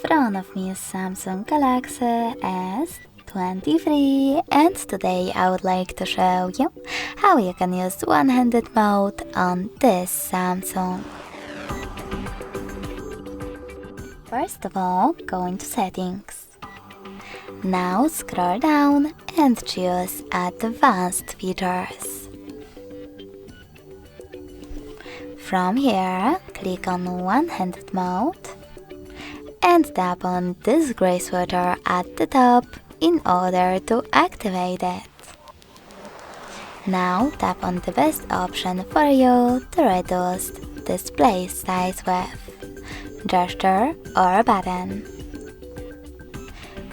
front of me is Samsung Galaxy S23, and today I would like to show you how you can use one-handed mode on this Samsung. First of all, go into settings. Now scroll down and choose Advanced Features. From here, click on one-handed mode and tap on this gray sweater at the top in order to activate it. Now tap on the best option for you to reduce display size with gesture or button.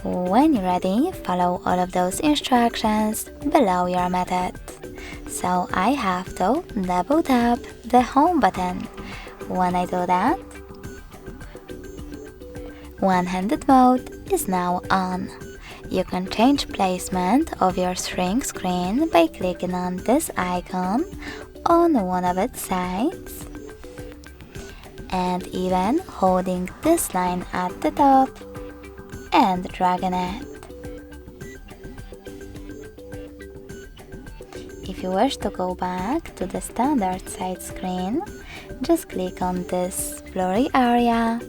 When you're ready, follow all of those instructions below your method. So I have to double tap the home button. When I do that, one-handed mode is now on. You can change placement of your shrink screen by clicking on this icon on one of its sides and even holding this line at the top and dragging it. If you wish to go back to the standard side screen, just click on this blurry area,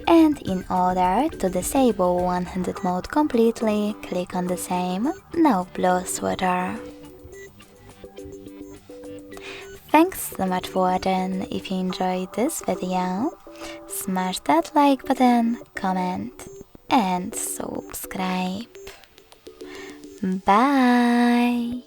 and in order to disable one-handed mode completely, click on the same no blue sweater. Thanks so much for watching. If you enjoyed this video, smash that like button, comment and subscribe. Bye!